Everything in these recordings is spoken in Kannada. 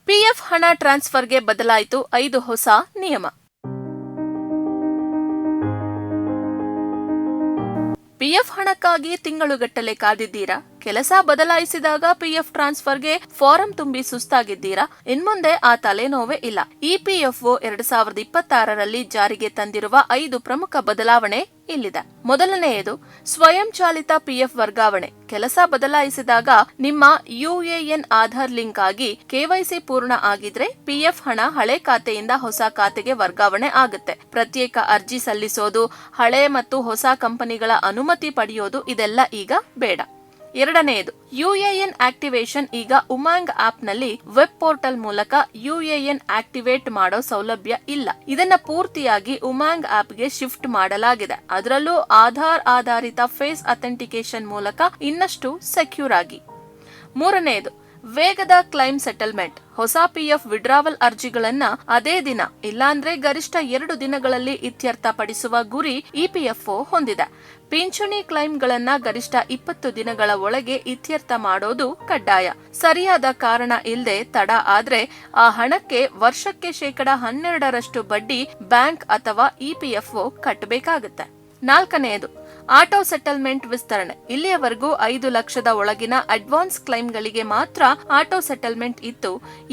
ಪಿಎಫ್ ಹಣ ಟ್ರಾನ್ಸ್ಫರ್ಗೆ ಬದಲಾಯಿತು 5 ಹೊಸ ನಿಯಮ. ಪಿಎಫ್ ಹಣಕ್ಕಾಗಿ ತಿಂಗಳುಗಟ್ಟಲೆ ಕಾದಿದ್ದೀರಾ? ಕೆಲಸ ಬದಲಾಯಿಸಿದಾಗ ಪಿಎಫ್ ಟ್ರಾನ್ಸ್ಫರ್ಗೆ ಫಾರಂ ತುಂಬಿ ಸುಸ್ತಾಗಿದ್ದೀರಾ? ಇನ್ಮುಂದೆ ಆ ತಲೆನೋವೇ ಇಲ್ಲ. ಇಪಿಎಫ್ಒ 2026ರಲ್ಲಿ ಜಾರಿಗೆ ತಂದಿರುವ 5 ಪ್ರಮುಖ ಬದಲಾವಣೆ ಇಲ್ಲಿದೆ. ಮೊದಲನೆಯದು ಸ್ವಯಂಚಾಲಿತ ಪಿಎಫ್ ವರ್ಗಾವಣೆ. ಕೆಲಸ ಬದಲಾಯಿಸಿದಾಗ ನಿಮ್ಮ ಯುಎಎನ್ ಆಧಾರ್ ಲಿಂಕ್ ಆಗಿ ಕೆವೈಸಿ ಪೂರ್ಣ ಆಗಿದ್ರೆ ಪಿಎಫ್ ಹಣ ಹಳೆ ಖಾತೆಯಿಂದ ಹೊಸ ಖಾತೆಗೆ ವರ್ಗಾವಣೆ ಆಗುತ್ತೆ. ಪ್ರತ್ಯೇಕ ಅರ್ಜಿ ಸಲ್ಲಿಸೋದು, ಹಳೆ ಮತ್ತು ಹೊಸ ಕಂಪನಿಗಳ ಅನುಮತಿ ಪಡೆಯೋದು ಇದೆಲ್ಲ ಈಗ ಬೇಡ. ಎರಡನೆಯದು ಯುಎಎನ್ ಆಕ್ಟಿವೇಶನ್. ಈಗ ಉಮಾಂಗ್ ಆಪ್ ನಲ್ಲಿ ವೆಬ್ ಪೋರ್ಟಲ್ ಮೂಲಕ ಯುಎಎನ್ ಆಕ್ಟಿವೇಟ್ ಮಾಡೋ ಸೌಲಭ್ಯ ಇಲ್ಲ. ಇದನ್ನ ಪೂರ್ತಿಯಾಗಿ ಉಮಾಂಗ್ ಆಪ್ಗೆ ಶಿಫ್ಟ್ ಮಾಡಲಾಗಿದೆ. ಅದರಲ್ಲೂ ಆಧಾರ್ ಆಧಾರಿತ ಫೇಸ್ ಅಥೆಂಟಿಕೇಶನ್ ಮೂಲಕ ಇನ್ನಷ್ಟು ಸೆಕ್ಯೂರ್ ಆಗಿ. ಮೂರನೆಯದು ವೇಗದ ಕ್ಲೈಮ್ ಸೆಟಲ್ಮೆಂಟ್. ಹೊಸ ಪಿಎಫ್ ವಿಡ್ರಾವಲ್ ಅರ್ಜಿಗಳನ್ನ ಅದೇ ದಿನ ಇಲ್ಲಾಂದ್ರೆ ಗರಿಷ್ಠ 2 ದಿನಗಳಲ್ಲಿ ಇತ್ಯರ್ಥಪಡಿಸುವ ಗುರಿ ಇಪಿಎಫ್ಒ ಹೊಂದಿದೆ. ಪಿಂಚಣಿ ಕ್ಲೈಮ್ಗಳನ್ನ ಗರಿಷ್ಠ 20 ದಿನಗಳ ಒಳಗೆ ಇತ್ಯರ್ಥ ಮಾಡೋದು ಕಡ್ಡಾಯ. ಸರಿಯಾದ ಕಾರಣ ಇಲ್ಲದೆ ತಡ ಆದ್ರೆ ಆ ಹಣಕ್ಕೆ ವರ್ಷಕ್ಕೆ 12% ಬಡ್ಡಿ ಬ್ಯಾಂಕ್ ಅಥವಾ ಇಪಿಎಫ್ಒ ಕಟ್ಟಬೇಕಾಗುತ್ತೆ. ನಾಲ್ಕನೆಯದು ಆಟೋ ಸೆಟಲ್ಮೆಂಟ್ ವಿಸ್ತರಣೆ. ಇಲ್ಲಿಯವರೆಗೂ 5 ಲಕ್ಷದ ಒಳಗಿನ ಅಡ್ವಾನ್ಸ್ ಕ್ಲೈಮ್ಗಳಿಗೆ ಮಾತ್ರ ಆಟೋ ಸೆಟಲ್ಮೆಂಟ್ ಇತ್ತು.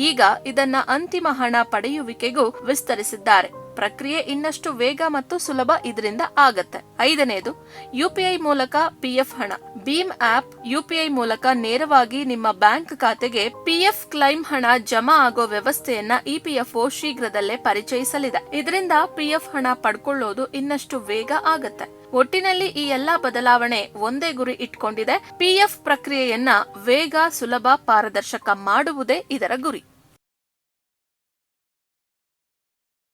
ಈಗ ಇದನ್ನ ಅಂತಿಮ ಹಣ ಪಡೆಯುವಿಕೆಗೂ ವಿಸ್ತರಿಸಿದ್ದಾರೆ. ಪ್ರಕ್ರಿಯೆ ಇನ್ನಷ್ಟು ವೇಗ ಮತ್ತು ಸುಲಭ ಇದರಿಂದ ಆಗತ್ತೆ. ಐದನೆಯದು ಯುಪಿಐ ಮೂಲಕ ಪಿಎಫ್ ಹಣ. ಭೀಮ್ ಆಪ್ ಯುಪಿಐ ಮೂಲಕ ನೇರವಾಗಿ ನಿಮ್ಮ ಬ್ಯಾಂಕ್ ಖಾತೆಗೆ ಪಿಎಫ್ ಕ್ಲೈಮ್ ಹಣ ಜಮಾ ಆಗೋ ವ್ಯವಸ್ಥೆಯನ್ನ ಇಪಿಎಫ್ಒ ಶೀಘ್ರದಲ್ಲೇ ಪರಿಚಯಿಸಲಿದೆ. ಇದರಿಂದ ಪಿಎಫ್ ಹಣ ಪಡ್ಕೊಳ್ಳೋದು ಇನ್ನಷ್ಟು ವೇಗ ಆಗತ್ತೆ. ಒಟ್ಟಿನಲ್ಲಿ ಈ ಎಲ್ಲಾ ಬದಲಾವಣೆ ಒಂದೇ ಗುರಿ ಇಟ್ಕೊಂಡಿದೆ. ಪಿಎಫ್ ಪ್ರಕ್ರಿಯೆಯನ್ನ ವೇಗ, ಸುಲಭ, ಪಾರದರ್ಶಕ ಮಾಡುವುದೇ ಇದರ ಗುರಿ.